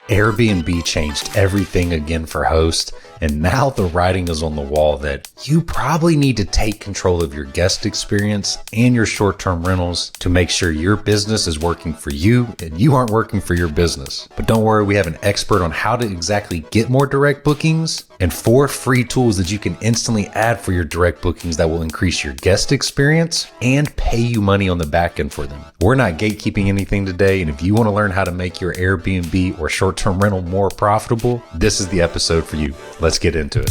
Airbnb changed everything again for hosts, and now the writing is on the wall that you probably need to take control of your guest experience and your short-term rentals to make sure your business is working for you and you aren't working for your business. But don't worry, we have an expert on how to exactly get more direct bookings and 4 free tools that you can instantly add for your direct bookings that will increase your guest experience and pay you money on the back end for them. We're not gatekeeping anything today, and if you want to learn how to make your Airbnb or short-term rental more profitable, this is the episode for you. Let's get into it.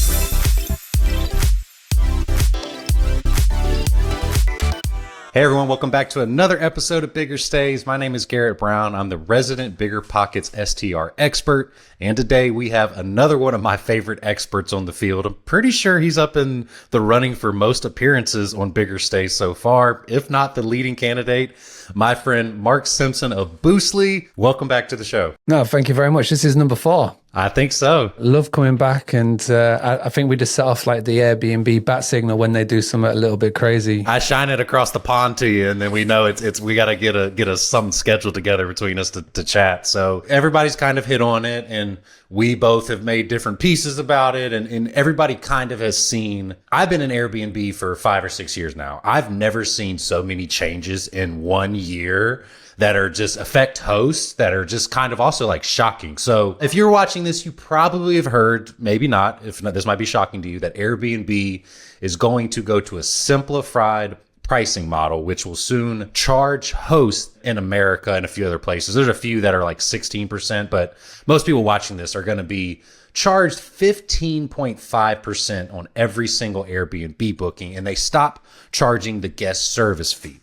Hey everyone, welcome back to another episode of Bigger Stays. My name is Garrett Brown. I'm the resident Bigger Pockets STR expert. And today we have another one of my favorite experts on the field. I'm pretty sure he's up in the running for most appearances on Bigger Stays so far, if not the leading candidate. My friend Mark Simpson of Boostly. Welcome back to the show. No, thank you very much. This is number 4. I think so. Love coming back, and I think we just set off like the Airbnb bat signal when they do something a little bit crazy. I shine it across the pond to you, and then we know it's we got to get a something scheduled together between us to chat. So everybody's kind of hit on it, and we both have made different pieces about it, and everybody kind of has seen. I've been in Airbnb for 5 or 6 years now. I've never seen so many changes in 1 year that are just affect hosts that are just kind of also like shocking. So if you're watching this, you probably have heard, maybe not, if not, this might be shocking to you, that Airbnb is going to go to a simplified pricing model, which will soon charge hosts in America and a few other places. There's a few that are like 16%, but most people watching this are going to be charged 15.5% on every single Airbnb booking, and they stop charging the guest service fee.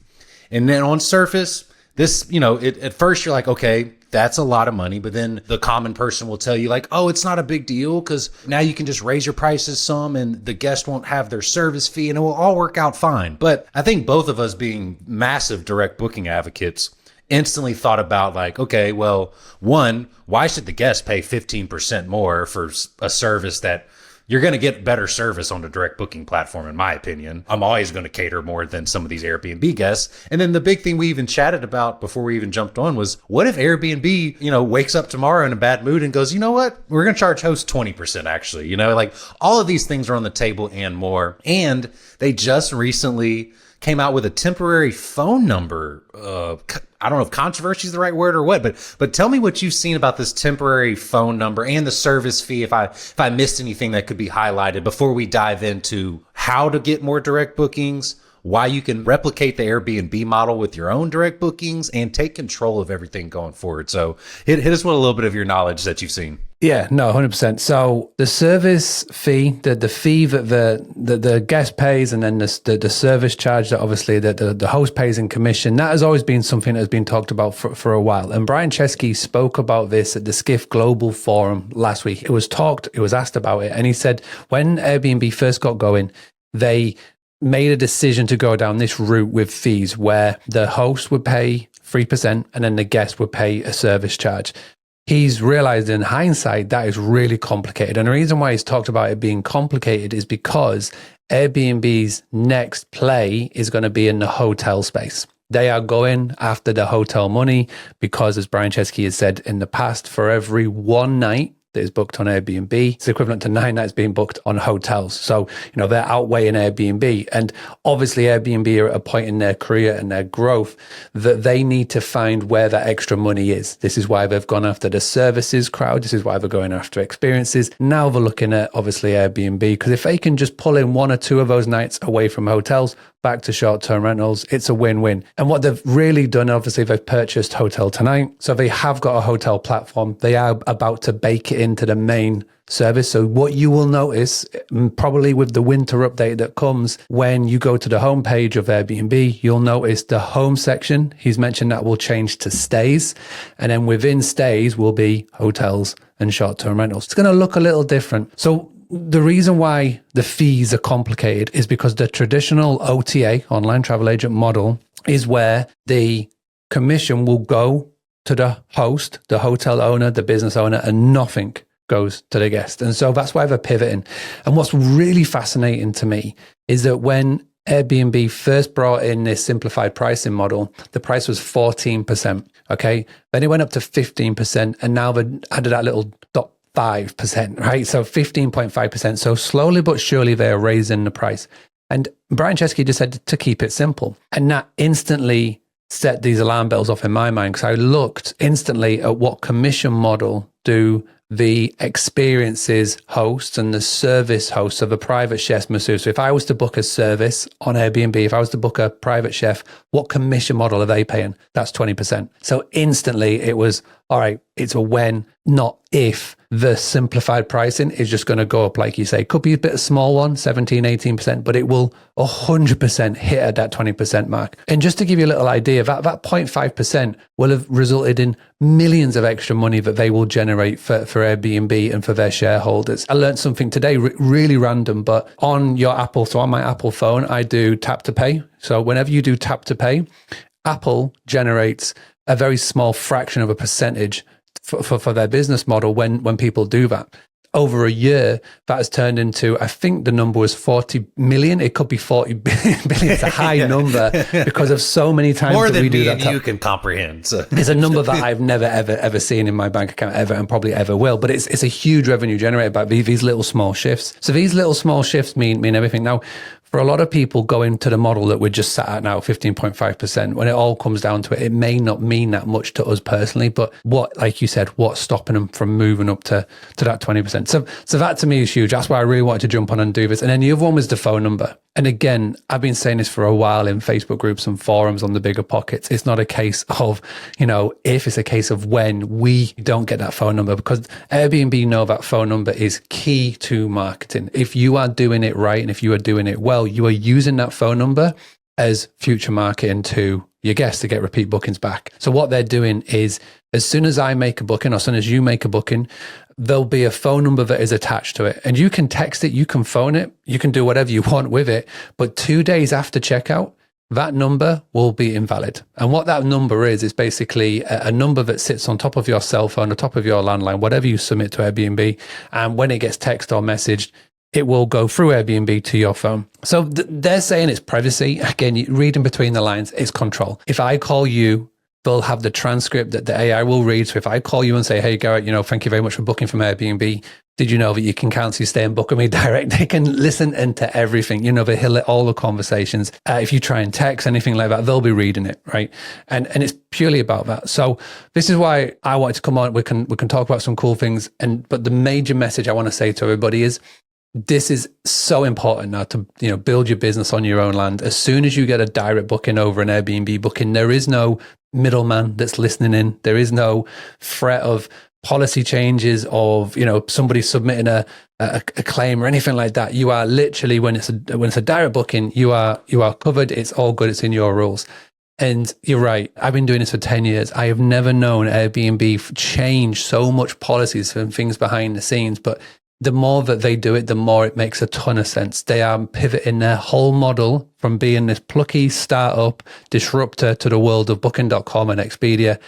And then on surface, this, at first you're like, okay, that's a lot of money. But then the common person will tell you like, oh, it's not a big deal because now you can just raise your prices some and the guest won't have their service fee and it will all work out fine. But I think both of us being massive direct booking advocates instantly thought about like, okay, well, one, why should the guest pay 15% more for a service that you're going to get better service on the direct booking platform, in my opinion. I'm always going to cater more than some of these Airbnb guests. And then the big thing we even chatted about before we even jumped on was, what if Airbnb, wakes up tomorrow in a bad mood and goes, you know what? We're going to charge hosts 20% actually. Like all of these things are on the table and more. And they just recently came out with a temporary phone number. I don't know if controversy is the right word or what, but tell me what you've seen about this temporary phone number and the service fee. If I missed anything that could be highlighted before we dive into how to get more direct bookings, why you can replicate the Airbnb model with your own direct bookings and take control of everything going forward. So hit us with a little bit of your knowledge that you've seen. Yeah, no, 100%. So the service fee, the fee that the guest pays, and then the service charge that obviously the host pays in commission, that has always been something that has been talked about for a while. And Brian Chesky spoke about this at the Skiff Global Forum last week. It was asked about it. And he said when Airbnb first got going, they made a decision to go down this route with fees where the host would pay 3% and then the guest would pay a service charge. He's realized in hindsight that is really complicated. And the reason why he's talked about it being complicated is because Airbnb's next play is going to be in the hotel space. They are going after the hotel money because, as Brian Chesky has said in the past, for every one night that is booked on Airbnb, it's equivalent to 9 nights being booked on hotels. So, they're outweighing Airbnb. And obviously Airbnb are at a point in their career and their growth that they need to find where that extra money is. This is why they've gone after the services crowd. This is why they're going after experiences. Now they're looking at obviously Airbnb, because if they can just pull in 1 or 2 of those nights away from hotels, back to short-term rentals, it's a win-win. And what they've really done, obviously, they've purchased Hotel Tonight. So they have got a hotel platform. They are about to bake it into the main service. So what you will notice, probably with the winter update that comes, when you go to the homepage of Airbnb, you'll notice the home section. He's mentioned that will change to stays. And then within stays will be hotels and short-term rentals. It's going to look a little different. So the reason why the fees are complicated is because the traditional OTA, online travel agent model, is where the commission will go to the host, the hotel owner, the business owner, and nothing goes to the guest. And so that's why they're pivoting. And what's really fascinating to me is that when Airbnb first brought in this simplified pricing model, the price was 14%. Okay. Then it went up to 15%. And now they've added that little 5%, right? So 15.5%. So slowly but surely they are raising the price. And Brian Chesky just said to keep it simple. And that instantly set these alarm bells off in my mind, because I looked instantly at what commission model do the experiences hosts and the service hosts of a private chef's masseuse. So if I was to book a service on Airbnb, if I was to book a private chef, what commission model are they paying? That's 20%. So instantly it was, all right, it's a when, not if the simplified pricing is just going to go up, like you say. Could be a bit of small one, 17, 18%, but it will 100% hit at that 20% mark. And just to give you a little idea, that 0.5% will have resulted in millions of extra money that they will generate for Airbnb and for their shareholders. I learned something today, really random, but on your Apple, so on my Apple phone, I do tap to pay. So whenever you do tap to pay, Apple generates a very small fraction of a percentage for their business model when people do that. Over a year, that has turned into, I think the number was 40 million. It could be 40 billion. It's a high number because of so many times more that than we do me that. And you can comprehend. So. It's a number that I've never, ever seen in my bank account ever, and probably ever will. But it's a huge revenue generated by these little small shifts. So these little small shifts mean everything. Now, for a lot of people going to the model that we're just sat at now, 15.5%, when it all comes down to it, it may not mean that much to us personally, but like you said, what's stopping them from moving up to that 20%? So that to me is huge. That's why I really wanted to jump on and do this. And then the other one was the phone number. And again, I've been saying this for a while in Facebook groups and forums on the Bigger Pockets. It's not a case of, if, it's a case of when we don't get that phone number, because Airbnb know that phone number is key to marketing. If you are doing it right and if you are doing it well, you are using that phone number as future marketing to your guests to get repeat bookings back. So what they're doing is, as soon as I make a booking, or as soon as you make a booking, there'll be a phone number that is attached to it. And you can text it, you can phone it, you can do whatever you want with it. But 2 days after checkout, that number will be invalid. And what that number is basically a number that sits on top of your cell phone, on top of your landline, whatever you submit to Airbnb. And when it gets text or messaged, it will go through Airbnb to your phone. So they're saying it's privacy. Again, reading between the lines, it's control. If I call you, they'll have the transcript that the AI will read. So if I call you and say, hey, Garrett, thank you very much for booking from Airbnb. Did you know that you can cancel your stay and book with me direct? They can listen into everything. They hear all the conversations. If you try and text, anything like that, they'll be reading it, right? And it's purely about that. So this is why I wanted to come on. We can talk about some cool things. But the major message I want to say to everybody is, this is so important now to build your business on your own land. As soon as you get a direct booking over an Airbnb booking, there is no middleman that's listening in. There is no threat of policy changes, of somebody submitting a claim or anything like that. You are literally, when it's a direct booking, you are covered. It's all good. It's in your rules. And you're right. I've been doing this for 10 years. I have never known Airbnb change so much policies and things behind the scenes, but the more that they do it, the more it makes a ton of sense. They are pivoting their whole model from being this plucky startup disruptor to the world of Booking.com and Expedia.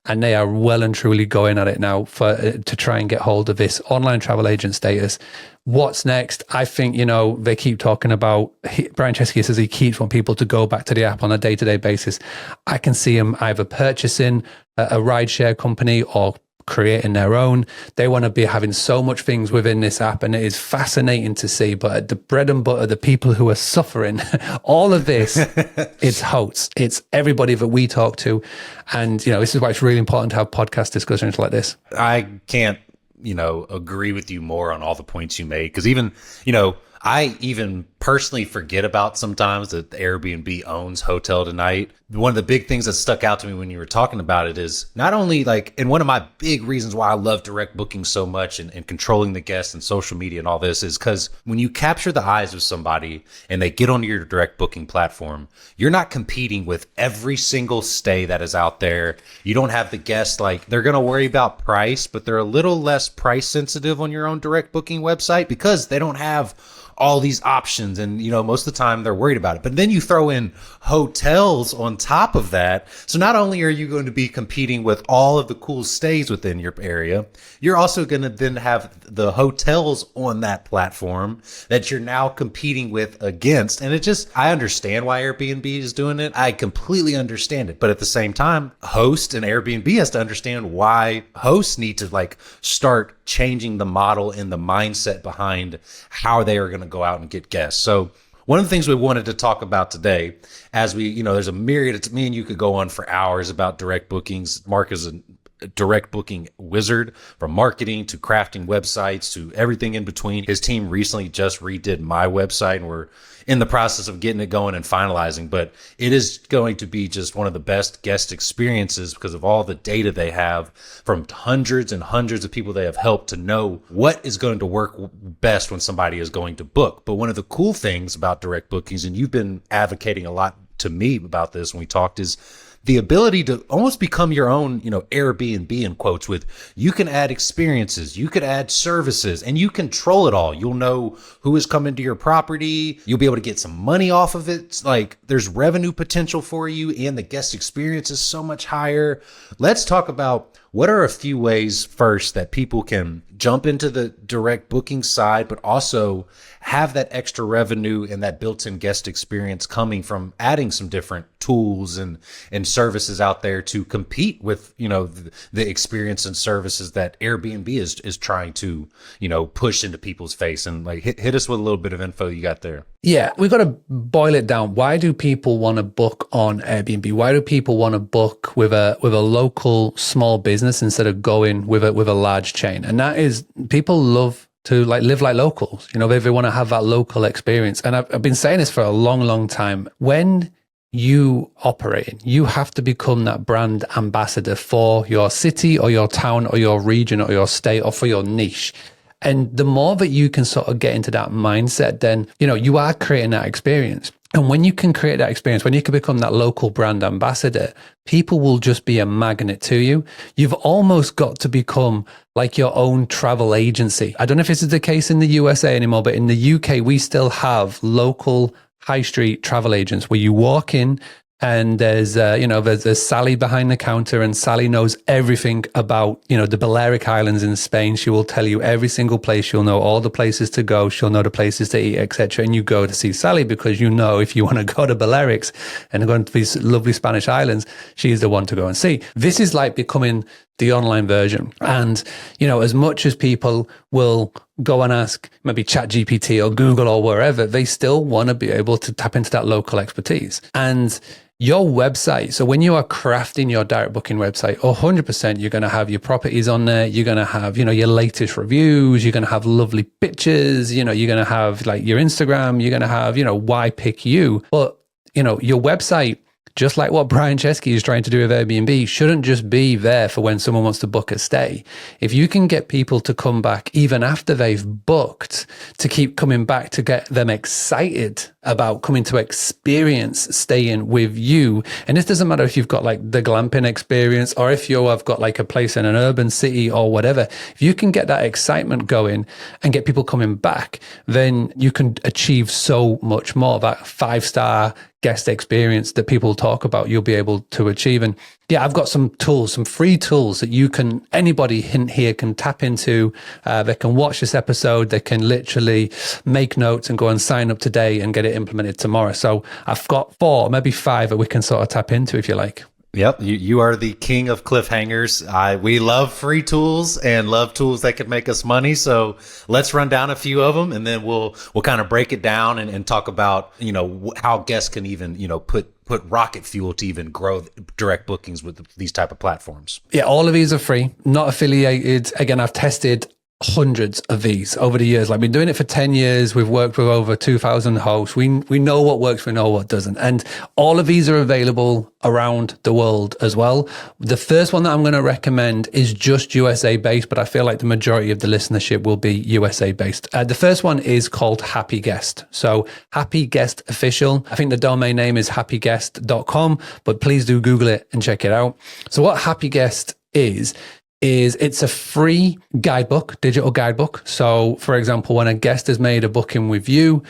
And they are well and truly going at it now to try and get hold of this online travel agent status. What's next? I think, they keep talking about, Brian Chesky says he keeps wanting people to go back to the app on a day-to-day basis. I can see him either purchasing a rideshare company or creating their own. They want to be having so much things within this app, and it is fascinating to see. But the bread and butter, the people who are suffering all of this, it's hosts, it's everybody that we talk to. And this is why it's really important to have podcast discussions like this. I can't agree with you more on all the points you made, because even I even personally forget about sometimes that Airbnb owns Hotel Tonight. One of the big things that stuck out to me when you were talking about it is not only and one of my big reasons why I love direct booking so much and controlling the guests and social media and all this is because when you capture the eyes of somebody and they get onto your direct booking platform, you're not competing with every single stay that is out there. You don't have the guests they're going to worry about price, but they're a little less price sensitive on your own direct booking website because they don't have all these options. And, most of the time they're worried about it. But then you throw in hotels on top of that. So not only are you going to be competing with all of the cool stays within your area, you're also going to then have the hotels on that platform that you're now competing with against. And I understand why Airbnb is doing it. I completely understand it. But at the same time, host and Airbnb has to understand why hosts need to start changing the model and the mindset behind how they are going to go out and get guests. So one of the things we wanted to talk about today, as there's a myriad, it's me and you could go on for hours about direct bookings. Mark is a direct booking wizard, from marketing to crafting websites to everything in between. His team recently just redid my website, and we're in the process of getting it going and finalizing, but it is going to be just one of the best guest experiences because of all the data they have from hundreds and hundreds of people they have helped to know what is going to work best when somebody is going to book. But one of the cool things about direct bookings, and you've been advocating a lot to me about this when we talked, is the ability to almost become your own, Airbnb in quotes, with you can add experiences, you could add services, and you control it all. You'll know who is coming to your property. You'll be able to get some money off of it. It's there's revenue potential for you, and the guest experience is so much higher. Let's talk about what are a few ways first that people can jump into the direct booking side, but also have that extra revenue and that built-in guest experience coming from adding some different tools and services out there to compete with, the experience and services that Airbnb is trying to, push into people's face. And hit us with a little bit of info you got there. Yeah, we've got to boil it down. Why do people want to book on Airbnb? Why do people want to book with a local small business instead of going with a large chain? And that is, people love to live like locals. They want to have that local experience. And I've been saying this for a long, long time. When you operate, you have to become that brand ambassador for your city or your town or your region or your state or for your niche. And the more that you can sort of get into that mindset, then, you are creating that experience. And when you can create that experience, when you can become that local brand ambassador, people will just be a magnet to you. You've almost got to become like your own travel agency. I don't know if this is the case in the USA anymore, but in the UK, we still have local high street travel agents where you walk in and there's Sally behind the counter, and Sally knows everything about, the Balearic Islands in Spain. She will tell you every single place. She'll know all the places to go. She'll know the places to eat, etc. And you go to see Sally because if you want to go to Balearics and go to these lovely Spanish islands, she's the one to go and see. This is like becoming the online version. And, as much as people will go and ask maybe ChatGPT or Google or wherever, they still want to be able to tap into that local expertise. And your website, so when you are crafting your direct booking website, 100% you're going to have your properties on there. You're going to have, your latest reviews. You're going to have lovely pictures. You're going to have your Instagram. You're going to have, why pick you? But, your website, just like what Brian Chesky is trying to do with Airbnb, shouldn't just be there for when someone wants to book a stay. If you can get people to come back even after they've booked, to keep coming back, to get them excited about coming to experience staying with you. And this doesn't matter if you've got the glamping experience or if you have got a place in an urban city or whatever. If you can get that excitement going and get people coming back, then you can achieve so much more. That 5-star guest experience that people talk about, you'll be able to achieve. And yeah, I've got some tools, some free tools that anybody in here can tap into. They can watch this episode. They can literally make notes and go and sign up today and get it implemented tomorrow. So I've got 4, maybe 5 that we can sort of tap into if you like. Yep, you are the king of cliffhangers. We love free tools and love tools that could make us money. So let's run down a few of them, and then we'll kind of break it down and talk about how guests can even put rocket fuel to even grow direct bookings with these type of platforms. Yeah, all of these are free, not affiliated. Again, I've tested hundreds of these over the years. I've been doing it for 10 years. We've worked with over 2,000 hosts. We know what works, we know what doesn't. And all of these are available around the world as well. The first one that I'm going to recommend is just USA based, but I feel like the majority of the listenership will be USA based. The first one is called Happy Guest. So Happy Guest Official. I think the domain name is happyguest.com, but please do Google it and check it out. So what Happy Guest is is it's a free guidebook, digital guidebook. So, for example, when a guest has made a booking with you,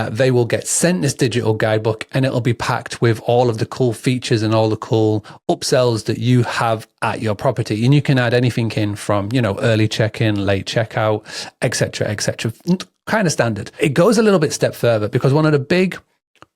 they will get sent this digital guidebook, and it'll be packed with all of the cool features and all the cool upsells that you have at your property. And you can add anything in from, early check-in, late checkout, etc., etc. Kind of standard. It goes a little bit step further, because one of the big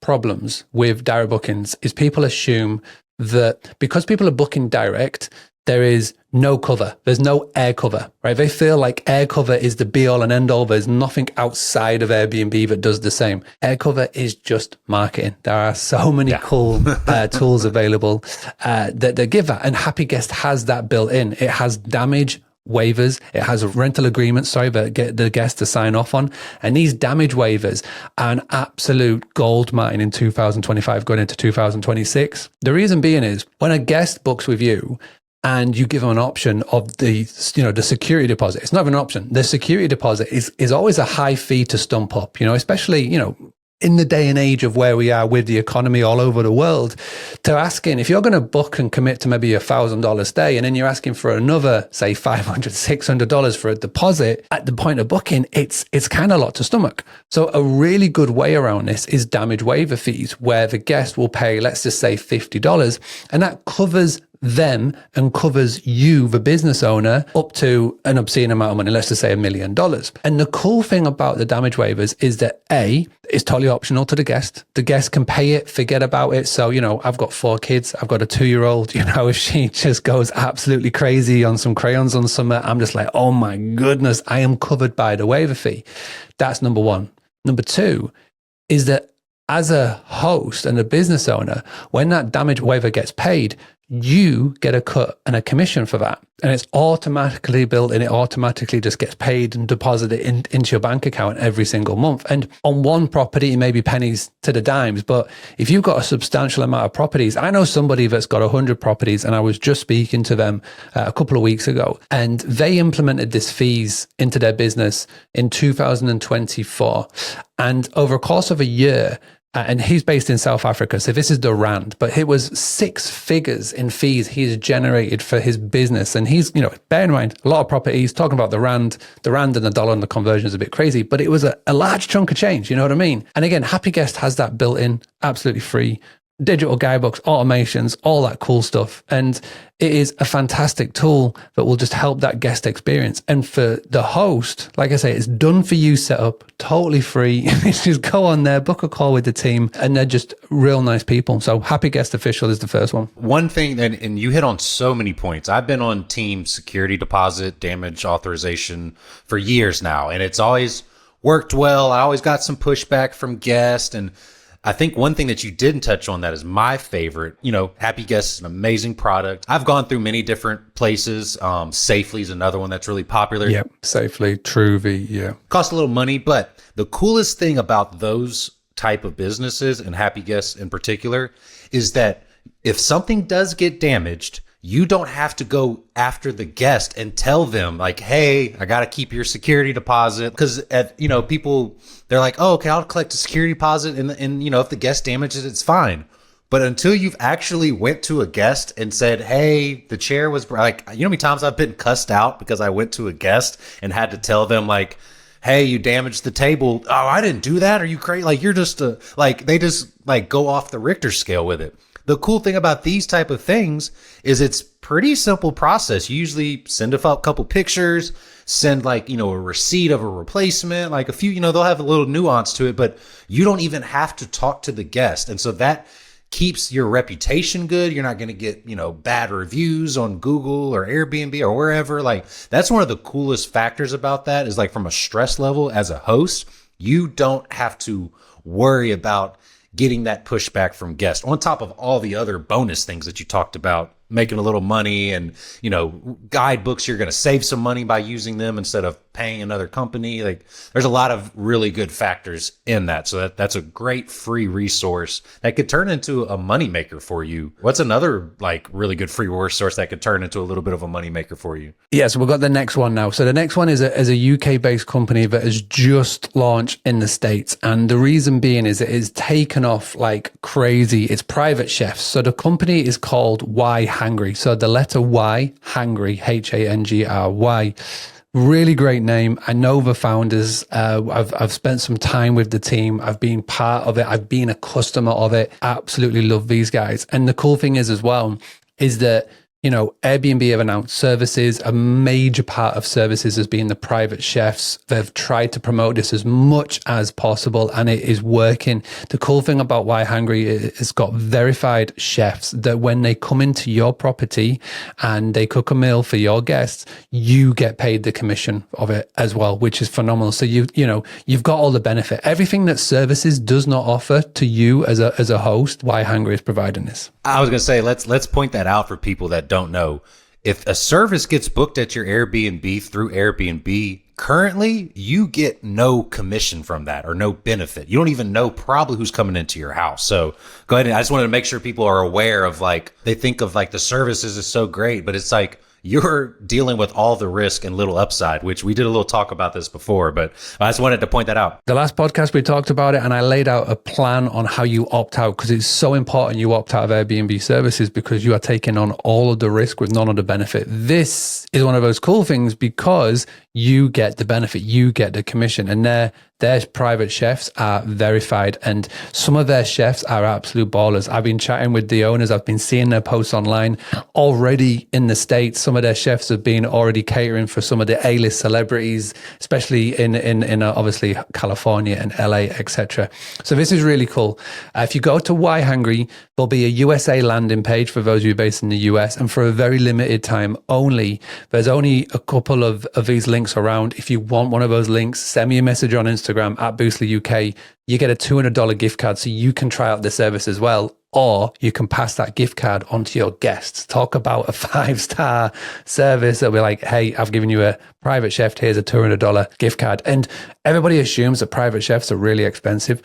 problems with direct bookings is people assume that because people are booking direct, there is no cover. There's no air cover, right? They feel like air cover is the be all and end all. There's nothing outside of Airbnb that does the same. Air cover is just marketing. There are so many cool tools available that give that. And Happy Guest has that built in. It has damage waivers. It has a rental agreement, that get the guest to sign off on. And these damage waivers are an absolute gold mine in 2025 going into 2026. The reason being is when a guest books with you, and you give them an option of the security deposit. It's not even an option. The security deposit is always a high fee to stump up, especially, in the day and age of where we are with the economy all over the world, to asking, if you're going to book and commit to maybe $1,000 stay, and then you're asking for another, say $500, $600 for a deposit at the point of booking, it's kind of a lot to stomach. So a really good way around this is damage waiver fees, where the guest will pay, let's just say $50, and that covers them and covers you, the business owner, up to an obscene amount of money, let's just say $1 million. And the cool thing about the damage waivers is that it's totally optional to the guest. The guest can pay it, forget about it. So, I've got 4 kids. I've got a 2-year-old, if she just goes absolutely crazy on some crayons on summer, I'm just like, oh my goodness, I am covered by the waiver fee. That's number one. Number two is that as a host and a business owner, when that damage waiver gets paid, you get a cut and a commission for that. And it's automatically built and it automatically just gets paid and deposited into your bank account every single month. And on one property, it may be pennies to the dimes. But if you've got a substantial amount of properties, I know somebody that's got 100 properties, and I was just speaking to them a couple of weeks ago, and they implemented this fees into their business in 2024. And over a course of a year, and he's based in South Africa, so this is the rand, but it was 6 figures in fees he's generated for his business. And he's, bear in mind, a lot of properties, talking about the rand and the dollar, and the conversion is a bit crazy, but it was a large chunk of change, you know what I mean? And again, Happy Guest has that built in, absolutely free. Digital guidebooks, automations, all that cool stuff. And it is a fantastic tool that will just help that guest experience. And for the host, like I say, it's done for you setup, totally free. Just go on there, book a call with the team, and they're just real nice people. So Happy Guest Official is the first one. One thing, and you hit on so many points. I've been on team security deposit, damage authorization for years now, and it's always worked well. I always got some pushback from guests, and I think one thing that you didn't touch on that is my favorite. Happy Guest is an amazing product. I've gone through many different places. Safely is another one that's really popular. Yep, Safely, Truvy, yeah. Costs a little money, but the coolest thing about those type of businesses, and Happy Guests in particular, is that if something does get damaged, you don't have to go after the guest and tell them like, hey, I got to keep your security deposit. Because people, they're like, oh, okay, I'll collect a security deposit. And if the guest damages it, it's fine. But until you've actually went to a guest and said, hey, the chair was like, how many times I've been cussed out because I went to a guest and had to tell them like, hey, you damaged the table. Oh, I didn't do that. Are you crazy? Like, you're just they just like go off the Richter scale with it. The cool thing about these type of things is it's pretty simple process. You usually send a couple pictures, send a receipt of a replacement, like a few, they'll have a little nuance to it, but you don't even have to talk to the guest. And so that keeps your reputation good. You're not going to get, bad reviews on Google or Airbnb or wherever. Like, that's one of the coolest factors about that is like from a stress level as a host, you don't have to worry about getting that pushback from guests on top of all the other bonus things that you talked about, making a little money and, guidebooks, you're going to save some money by using them instead of paying another company. Like, there's a lot of really good factors in that. So that's a great free resource that could turn into a moneymaker for you. What's another really good free resource that could turn into a little bit of a moneymaker for you? Yeah, so we've got the next one now. So the next one is a UK-based company that has just launched in the States. And the reason being is it is taken off like crazy. It's private chefs. So the company is called Why Hangry. So the letter Y, Hangry, Hangry. Really great name. I know the founders. I've spent some time with the team. I've been part of it. I've been a customer of it. Absolutely love these guys. And the cool thing is as well, is that Airbnb have announced services. A major part of services has been the private chefs. They've tried to promote this as much as possible, and it is working. The cool thing about Why Hungry is it's got verified chefs that when they come into your property and they cook a meal for your guests, you get paid the commission of it as well, which is phenomenal. So you've got all the benefit. Everything that services does not offer to you as a host, Why Hungry is providing this. I was going to say, let's point that out for people that don't know. If a service gets booked at your Airbnb through Airbnb, currently you get no commission from that or no benefit. You don't even know probably who's coming into your house. So go ahead. I just wanted to make sure people are aware of, like, they think of like the services is so great, but it's like you're dealing with all the risk and little upside, which we did a little talk about this before, but I just wanted to point that out. The last podcast we talked about it, and I laid out a plan on how you opt out, because it's so important you opt out of Airbnb services because you are taking on all of the risk with none of the benefit. This is one of those cool things because you get the benefit, you get the commission, and their private chefs are verified, and some of their chefs are absolute ballers. I've been chatting with the owners. I've been seeing their posts online already in the States. Some of their chefs have been already catering for some of the A-list celebrities, especially in obviously California and LA, etc. So this is really cool. If you go to Why Hungry, there'll be a USA landing page for those of you based in the US, and for a very limited time only, there's only a couple of these links around. If you want one of those links, send me a message on Instagram at Boostly UK. You get a $200 gift card so you can try out the service as well, or you can pass that gift card on to your guests. Talk about a 5-star service that we're like, hey, I've given you a private chef, here's a $200 gift card. And everybody assumes that private chefs are really expensive.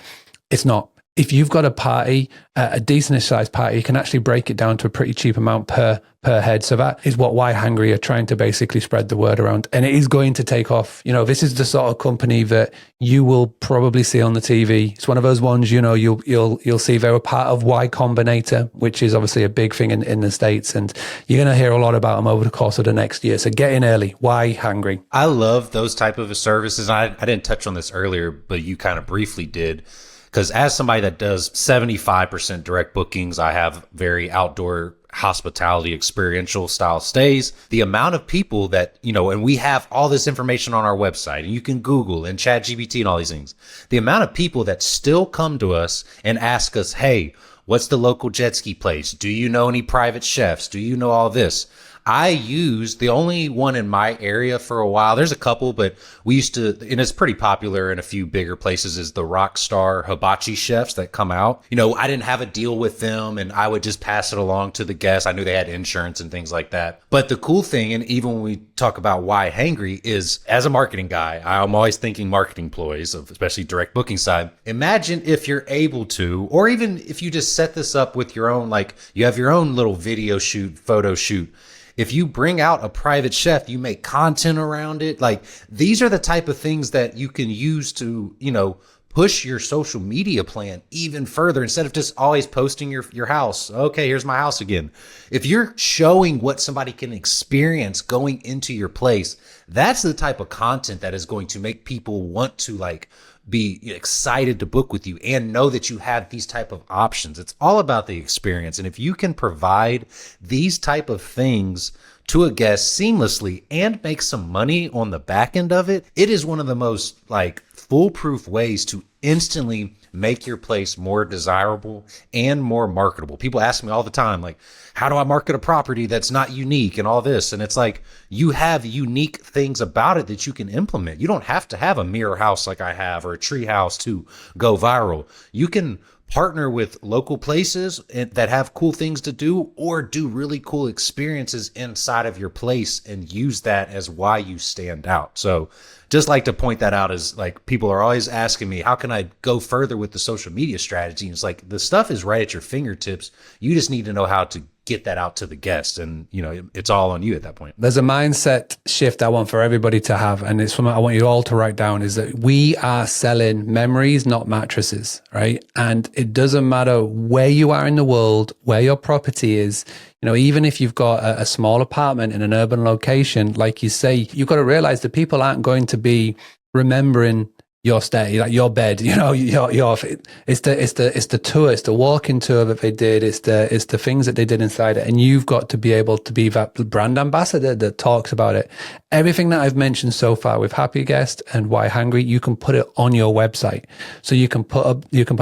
It's not. If you've got a party, a decent sized party, you can actually break it down to a pretty cheap amount per head. So that is what Why Hungry are trying to basically spread the word around. And it is going to take off. This is the sort of company that you will probably see on the TV. It's one of those ones, you'll see they're a part of Y Combinator, which is obviously a big thing in the States. And you're going to hear a lot about them over the course of the next year. So get in early. Why Hungry? I love those type of services. I didn't touch on this earlier, but you kind of briefly did. Because as somebody that does 75% direct bookings, I have very outdoor hospitality, experiential style stays. The amount of people that, and we have all this information on our website, and you can Google and ChatGPT and all these things. The amount of people that still come to us and ask us, hey, what's the local jet ski place? Do you know any private chefs? Do you know all this? I used the only one in my area for a while. There's a couple, but we used to, and it's pretty popular in a few bigger places, is the Rockstar Hibachi chefs that come out. I didn't have a deal with them, and I would just pass it along to the guests. I knew they had insurance and things like that. But the cool thing, and even when we talk about Why Hangry, is as a marketing guy, I'm always thinking marketing ploys, especially direct booking side. Imagine if you're able to, or even if you just set this up with your own, like you have your own little video shoot, photo shoot. If you bring out a private chef, you make content around it. Like, these are the type of things that you can use to, push your social media plan even further instead of just always posting your house. Okay, here's my house again. If you're showing what somebody can experience going into your place, that's the type of content that is going to make people want to be excited to book with you and know that you have these type of options. It's all about the experience. And if you can provide these type of things to a guest seamlessly and make some money on the back end of it, it is one of the most foolproof ways to instantly make your place more desirable and more marketable. People ask me all the time, how do I market a property that's not unique and all this? And it's you have unique things about it that you can implement. You don't have to have a mirror house like I have or a tree house to go viral. You can partner with local places that have cool things to do, or do really cool experiences inside of your place and use that as why you stand out. So just like to point that out, as people are always asking me, how can I go further with the social media strategy? And it's the stuff is right at your fingertips. You just need to know how to get that out to the guests? And, it's all on you at that point. There's a mindset shift I want for everybody to have, and it's something I want you all to write down, is that we are selling memories, not mattresses, right? And it doesn't matter where you are in the world, where your property is. Even if you've got a small apartment in an urban location, like you say, you've got to realize that people aren't going to be remembering your stay, like your bed, it's the tour, it's the walking tour that they did, it's the things that they did inside it, and you've got to be able to be that brand ambassador that talks about it. Everything that I've mentioned so far with Happy Guest and Why Hungry, you can put it on your website. So you can put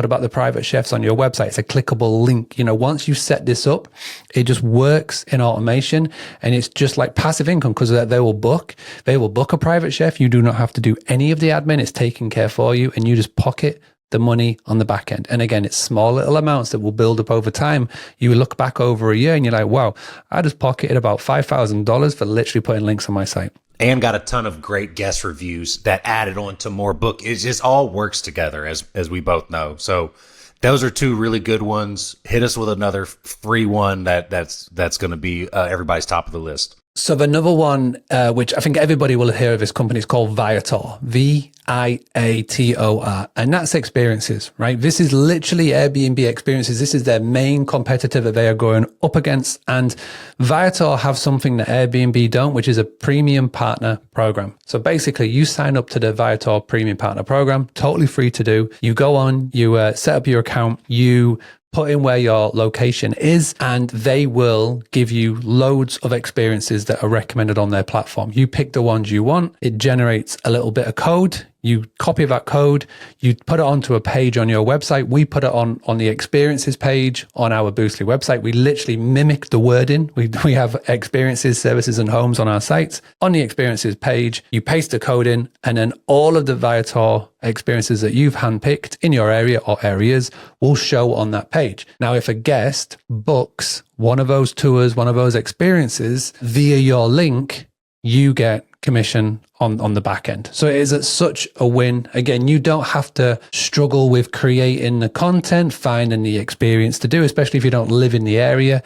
about the private chefs on your website. It's a clickable link. Once you set this up, it just works in automation, and it's just like passive income, because they will book a private chef. You do not have to do any of the admin. It's taken care for you, and you just pocket the money on the back end. And again, it's small little amounts that will build up over time. You look back over a year and you're like, wow, I just pocketed about $5,000 for literally putting links on my site. And got a ton of great guest reviews that added on to more book. It just all works together, as we both know. So those are two really good ones. Hit us with another free one that's going to be everybody's top of the list. So the another one, which I think everybody will hear of, this company is called Viator, Viator, and that's experiences, right? This is literally Airbnb experiences. This is their main competitor that they are going up against. And Viator have something that Airbnb don't, which is a premium partner program. So basically you sign up to the Viator premium partner program, totally free to do. You go on, you set up your account, you put in where your location is, and they will give you loads of experiences that are recommended on their platform. You pick the ones you want. It generates a little bit of code. You copy that code, you put it onto a page on your website. We put it on the experiences page on our Boostly website. We literally mimic the wording. We have experiences, services, and homes on our sites. On the experiences page, you paste the code in, and then all of the Viator experiences that you've handpicked in your area or areas will show on that page. Now, if a guest books one of those tours, one of those experiences via your link, you get commission on the back end. So it is such a win. Again, you don't have to struggle with creating the content, finding the experience to do, especially if you don't live in the area.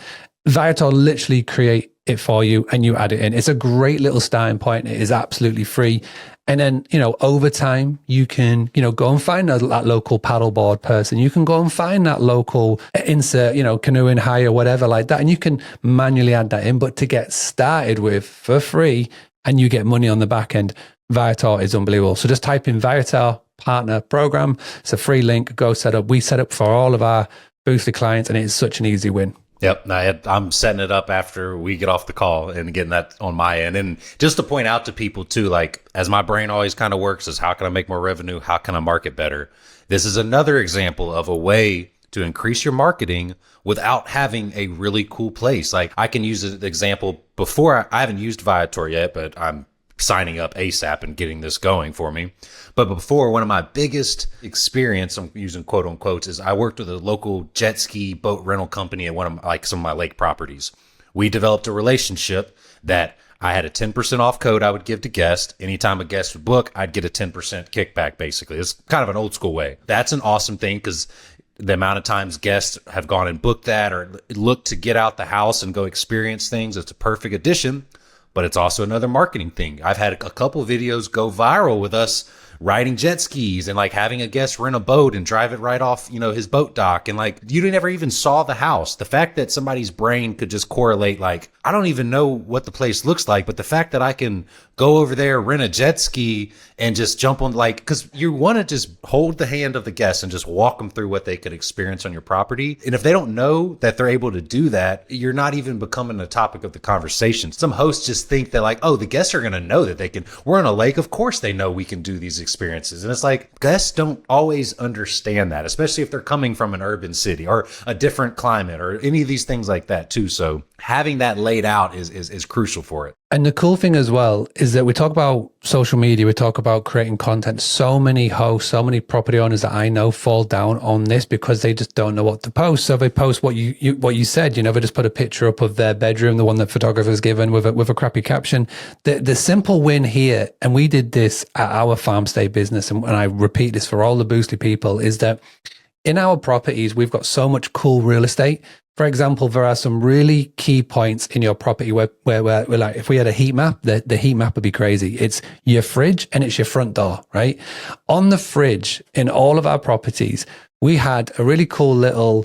Viator literally create it for you and you add it in. It's a great little starting point. It is absolutely free. And then, over time, you can, go and find that local paddleboard person. You can go and find that local insert, canoeing hire, whatever like that. And you can manually add that in. But to get started with for free, and you get money on the back end, Viator is unbelievable. So just type in Viator Partner Program. It's a free link. Go set up. We set up for all of our Boostly clients, and it's such an easy win. Yep. I'm setting it up after we get off the call and getting that on my end. And just to point out to people too, like, as my brain always kind of works, is how can I make more revenue? How can I market better? This is another example of a way to increase your marketing without having a really cool place. Like, I can use an example before. I haven't used Viator yet, but I'm signing up ASAP and getting this going for me. But before, one of my biggest experience, I'm using quote unquote, is I worked with a local jet ski boat rental company at some of my lake properties. We developed a relationship that I had a 10% off code I would give to guests. Anytime a guest would book, I'd get a 10% kickback, basically. It's kind of an old school way. That's an awesome thing, because the amount of times guests have gone and booked that or looked to get out the house and go experience things, it's a perfect addition. But it's also another marketing thing. I've had a couple of videos go viral with us riding jet skis and like having a guest rent a boat and drive it right off, his boat dock. And like, you never even saw the house. The fact that somebody's brain could just correlate, like, I don't even know what the place looks like, but the fact that I can go over there, rent a jet ski and just jump on, like, because you want to just hold the hand of the guest and just walk them through what they could experience on your property. And if they don't know that they're able to do that, you're not even becoming a topic of the conversation. Some hosts just think that, like, oh, the guests are going to know that they can, we're on a lake. Of course they know we can do these experiences. And it's like, guests don't always understand that, especially if they're coming from an urban city or a different climate or any of these things like that too. So having that laid out is crucial for it. And the cool thing as well is that we talk about social media, we talk about creating content. So many hosts, so many property owners that I know fall down on this because they just don't know what to post. So they post what you said, they just put a picture up of their bedroom, the one that photographer's given with a crappy caption. The simple win here, and we did this at our farm stay business, and I repeat this for all the Boostly people, is that in our properties, we've got so much cool real estate For example, there are some really key points in your property where we're like, if we had a heat map, the heat map would be crazy. It's your fridge and it's your front door, right? On the fridge in all of our properties, we had a really cool little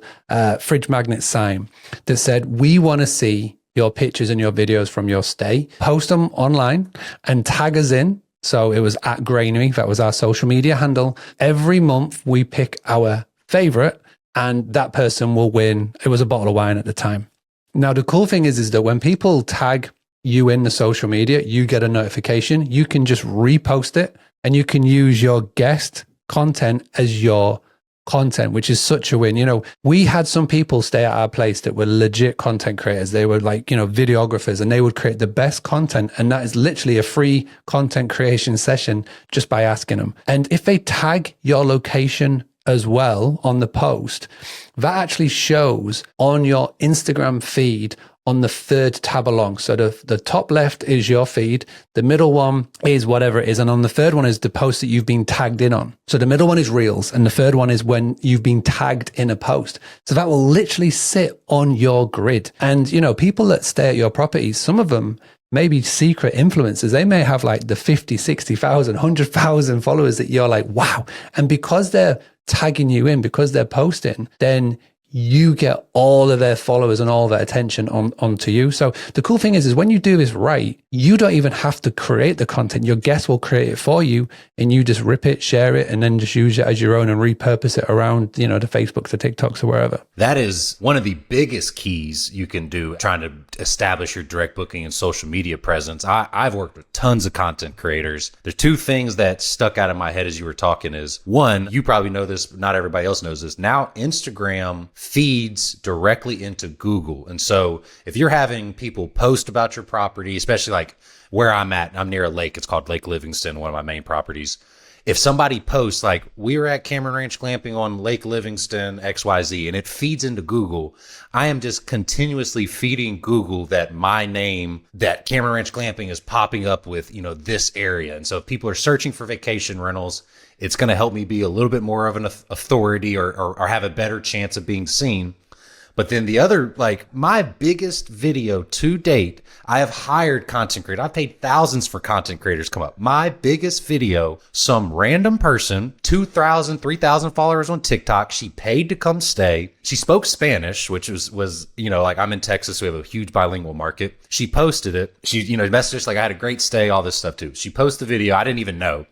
fridge magnet sign that said, we want to see your pictures and your videos from your stay. Post them online and tag us in. So it was at Granary. That was our social media handle. Every month we pick our favorite and that person will win. It was a bottle of wine at the time. Now, the cool thing is that when people tag you in the social media, you get a notification. You can just repost it and you can use your guest content as your content, which is such a win. You know, we had some people stay at our place that were legit content creators. They were like, you know, videographers, and they would create the best content. And that is literally a free content creation session just by asking them. And if they tag your location as well on the post, that actually shows on your Instagram feed on the third tab along. So the top left is your feed, the middle one is whatever it is, and on the third one is the post that you've been tagged in on. So the middle one is Reels, and the third one is when you've been tagged in a post. So that will literally sit on your grid. And, you know, people that stay at your properties, some of them maybe secret influencers, they may have like the 50, 60,000, 100,000 followers that you're like, wow. And because they're tagging you in, because they're posting, then you get all of their followers and all their attention onto you. So the cool thing is when you do this right, you don't even have to create the content. Your guests will create it for you, and you just rip it, share it, and then just use it as your own and repurpose it around, you know, the Facebooks, the TikToks, or wherever. That is one of the biggest keys you can do trying to establish your direct booking and social media presence. I've worked with tons of content creators. There's two things that stuck out in my head as you were talking is, one, you probably know this, but not everybody else knows this. Now, Instagram feeds directly into Google. And so if you're having people post about your property, especially like where I'm at, I'm near a lake. It's called Lake Livingston, one of my main properties. If somebody posts like, we were at Cameron Ranch Glamping on Lake Livingston, XYZ, and it feeds into Google, I am just continuously feeding Google that my name, that Cameron Ranch Glamping is popping up with, you know, this area. And so if people are searching for vacation rentals, it's going to help me be a little bit more of an authority or have a better chance of being seen. But then the other, like my biggest video to date, I have hired content creators. I've paid thousands for content creators come up. My biggest video, some random person, 2,000, 3,000 followers on TikTok. She paid to come stay. She spoke Spanish, which was, you know, like I'm in Texas. We have a huge bilingual market. She posted it. She, you know, messaged us like, I had a great stay, all this stuff too. She posted the video. I didn't even know.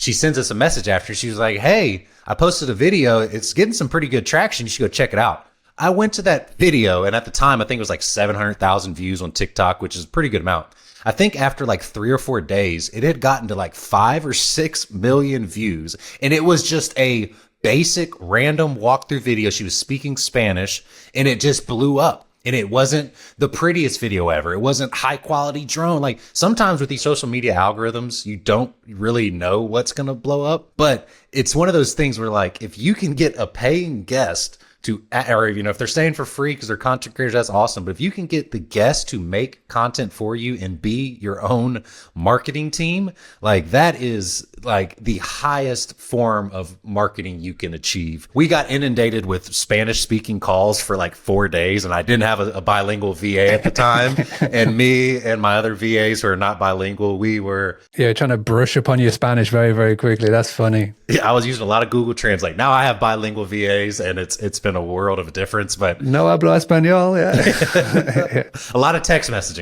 She sends us a message after. She was like, hey, I posted a video. It's getting some pretty good traction. You should go check it out. I went to that video, and at the time, I think it was like 700,000 views on TikTok, which is a pretty good amount. I think after like 3 or 4 days, it had gotten to like 5 or 6 million views. And it was just a basic random walkthrough video. She was speaking Spanish, and it just blew up. And it wasn't the prettiest video ever. It wasn't high quality drone. Like sometimes with these social media algorithms, you don't really know what's going to blow up. But it's one of those things where like, if you can get a paying guest to, or, you know, if they're staying for free because they're content creators, that's awesome. But if you can get the guest to make content for you and be your own marketing team, like that is like the highest form of marketing you can achieve. We got inundated with Spanish speaking calls for like 4 days, and I didn't have a bilingual VA at the time. And me and my other VAs who are not bilingual, we were trying to brush up on your Spanish very, very quickly. That's funny. Yeah, I was using a lot of Google Translate. Now I have bilingual VAs, and it's been a world of a difference. But no hablo español. Yeah. a lot of text messaging.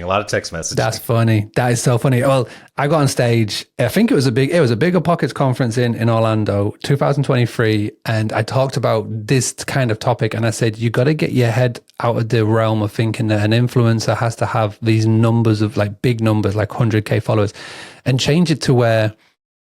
That's funny. That is so funny. Well, I got on stage. I think it was a Bigger Pockets conference in Orlando, 2023, and I talked about this kind of topic. And I said, you got to get your head out of the realm of thinking that an influencer has to have these numbers of like big numbers, like 100K followers, and change it to where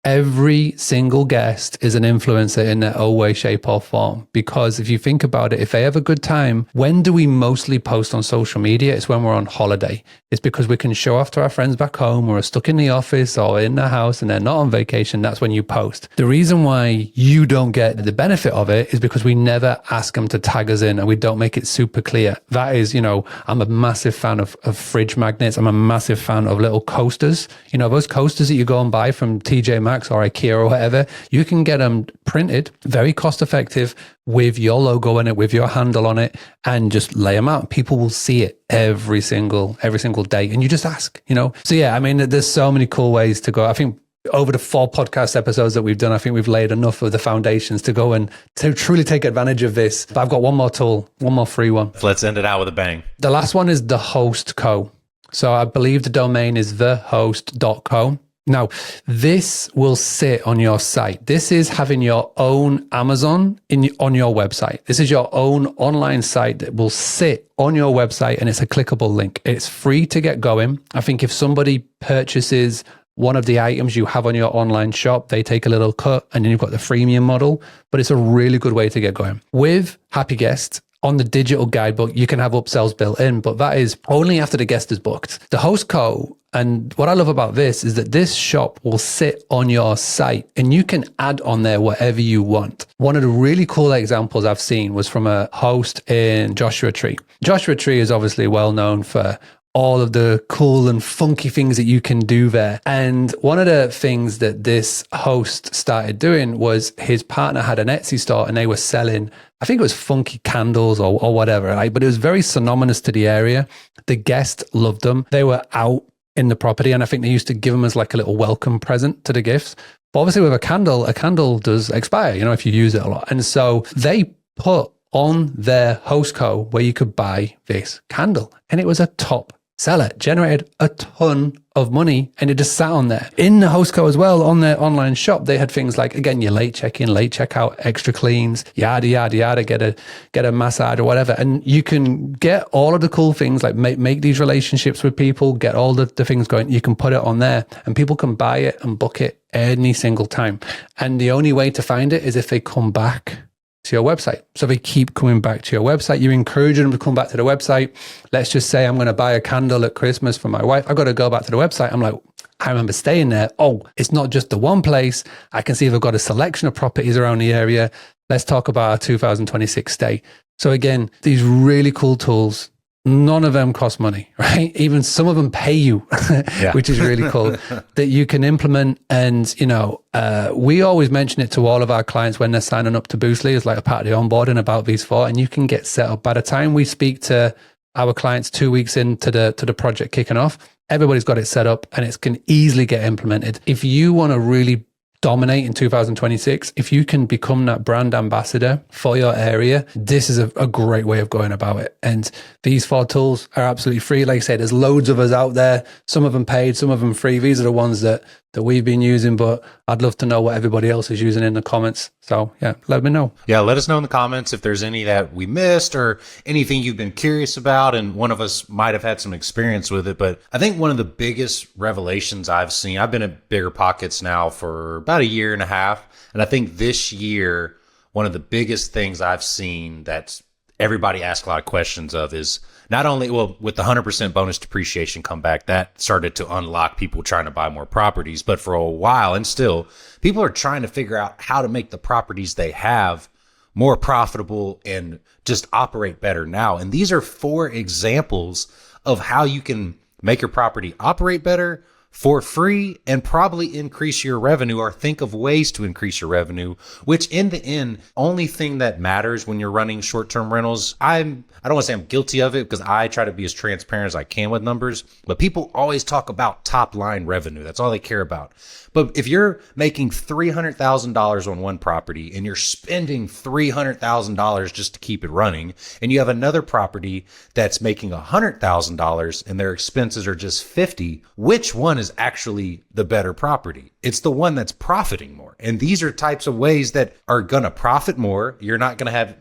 every single guest is an influencer in their own way, shape, or form. Because if you think about it, if they have a good time, when do we mostly post on social media? It's when we're on holiday. It's because we can show off to our friends back home, or are stuck in the office or in the house and they're not on vacation. That's when you post. The reason why you don't get the benefit of it is because we never ask them to tag us in, and we don't make it super clear. That is, you know, I'm a massive fan of fridge magnets. I'm a massive fan of little coasters. You know, those coasters that you go and buy from TJ Maxx. Max or IKEA or whatever, you can get them printed, very cost effective, with your logo in it, with your handle on it, and just lay them out. People will see it every single day, and you just ask, So yeah, I mean, there's so many cool ways to go. I think over the 4 podcast episodes that we've done, I think we've laid enough of the foundations to go and to truly take advantage of this. But I've got one more tool, one more free one. Let's end it out with a bang. The last one is the host co. So I believe the domain is thehost.co. Now, this will sit on your site. This is having your own Amazon on your website. This is your own online site that will sit on your website, and it's a clickable link. It's free to get going. I think if somebody purchases one of the items you have on your online shop, they take a little cut, and then you've got the freemium model, but it's a really good way to get going. With Happy Guest, on the digital guidebook, you can have upsells built in, but that is only after the guest is booked. The host co, and what I love about this is that this shop will sit on your site and you can add on there whatever you want. One of the really cool examples I've seen was from a host in Joshua Tree. Joshua Tree is obviously well known for all of the cool and funky things that you can do there. And one of the things that this host started doing was his partner had an Etsy store and they were selling, I think it was funky candles or whatever, right? But it was very synonymous to the area. The guests loved them. They were out in the property, and I think they used to give them as like a little welcome present to the gifts. But obviously with a candle does expire, if you use it a lot. And so they put on their host co where you could buy this candle, and it was a top seller, generated a ton of money, and it just sat on there. In the host co as well, on their online shop, they had things like, again, your late check-in, late check-out, extra cleans, yada, yada, yada, get a massage or whatever. And you can get all of the cool things, like make these relationships with people, get all the things going. You can put it on there and people can buy it and book it any single time. And the only way to find it is if they come back to your website. So they keep coming back to your website. You're encouraging them to come back to the website. Let's just say I'm going to buy a candle at Christmas for my wife. I've got to go back to the website. I'm like, I remember staying there. Oh, it's not just the one place. I can see they've got a selection of properties around the area. Let's talk about our 2026 stay. So again, these really cool tools, none of them cost money, right? Even some of them pay you, which is really cool that you can implement. And, we always mention it to all of our clients when they're signing up to Boostly as like a part of the onboarding about these 4, and you can get set up. By the time we speak to our clients 2 weeks into the project kicking off, everybody's got it set up and it can easily get implemented. If you want to really dominate in 2026, if you can become that brand ambassador for your area, this is a great way of going about it. And these 4 tools are absolutely free. Like I said, there's loads of us out there, some of them paid, some of them free. These are the ones that we've been using, but I'd love to know what everybody else is using in the comments. So yeah, let me know. Yeah, let us know in the comments if there's any that we missed or anything you've been curious about, and one of us might have had some experience with it. But I think one of the biggest revelations I've seen, I've been at Bigger Pockets now for about a year and a half, and I think this year, one of the biggest things I've seen that everybody asks a lot of questions of is not only, with the 100% bonus depreciation come back, that started to unlock people trying to buy more properties. But for a while, and still, people are trying to figure out how to make the properties they have more profitable and just operate better now. And these are 4 examples of how you can make your property operate better for free and probably increase your revenue, or think of ways to increase your revenue, which in the end, only thing that matters when you're running short-term rentals. I don't want to say I'm guilty of it because I try to be as transparent as I can with numbers, but people always talk about top line revenue. That's all they care about. But if you're making $300,000 on one property and you're spending $300,000 just to keep it running, and you have another property that's making $100,000 and their expenses are just $50,000, which one is actually the better property? It's the one that's profiting more. And these are types of ways that are going to profit more. You're not going to have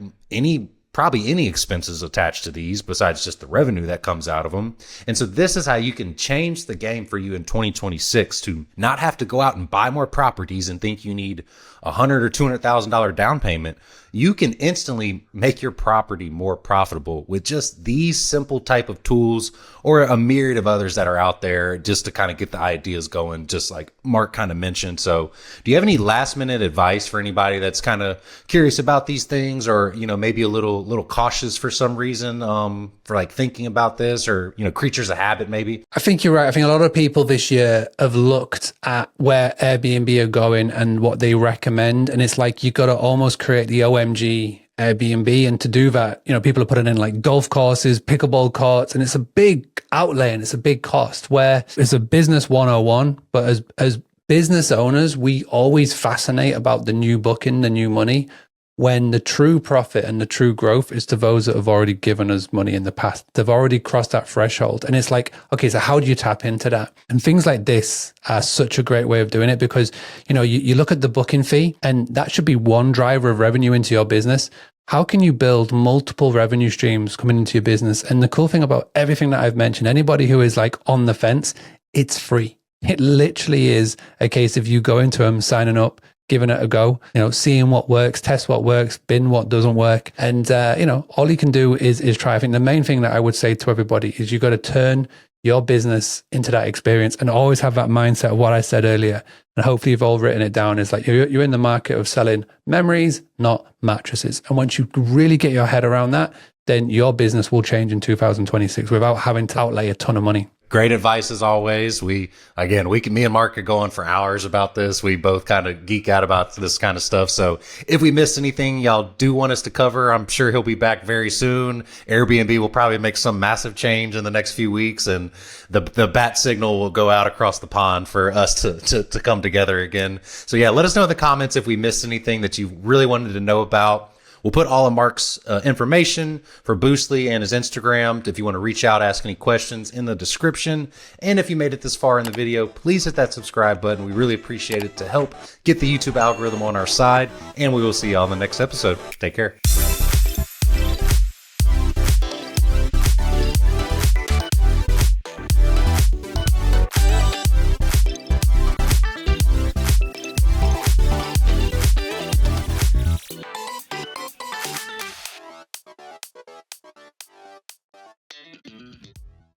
probably any expenses attached to these besides just the revenue that comes out of them. And so this is how you can change the game for you in 2026 to not have to go out and buy more properties and think you need $100,000 or $200,000 down payment. You can instantly make your property more profitable with just these simple type of tools, or a myriad of others that are out there, just to kind of get the ideas going, just like Mark kind of mentioned. So do you have any last minute advice for anybody that's kind of curious about these things, or, maybe a little little cautious for some reason, for like thinking about this, or, you know, creatures of habit maybe? I think you're right. I think a lot of people this year have looked at where Airbnb are going and what they recommend. And it's like, you got to almost create the OMG Airbnb. And to do that, you know, people are putting in like golf courses, pickleball courts, and it's a big outlay and it's a big cost, where it's a business 101. But as business owners, we always fascinate about the new booking, the new money, when the true profit and the true growth is to those that have already given us money in the past. They've already crossed that threshold. And it's like, okay, so how do you tap into that? And things like this are such a great way of doing it, because, you know, you look at the booking fee, and that should be one driver of revenue into your business. How can you build multiple revenue streams coming into your business? And the cool thing about everything that I've mentioned, anybody who is like on the fence, it's free. It literally is a case of you going to them, signing up, giving it a go, you know, seeing what works, test what works, bin what doesn't work. And, you know, all you can do is try. I think the main thing that I would say to everybody is you got to turn your business into that experience, and always have that mindset of what I said earlier. And hopefully you've all written it down. Is like, you're in the market of selling memories, not mattresses. And once you really get your head around that, then your business will change in 2026 without having to outlay a ton of money. Great advice as always. Me and Mark are going for hours about this. We both kind of geek out about this kind of stuff. So if we missed anything y'all do want us to cover, I'm sure he'll be back very soon. Airbnb will probably make some massive change in the next few weeks, and the bat signal will go out across the pond for us to come together again. So yeah, let us know in the comments if we missed anything that you really wanted to know about. We'll put all of Mark's information for Boostly and his Instagram, if you want to reach out, ask any questions, in the description. And if you made it this far in the video, please hit that subscribe button. We really appreciate it to help get the YouTube algorithm on our side. And we will see you on the next episode. Take care.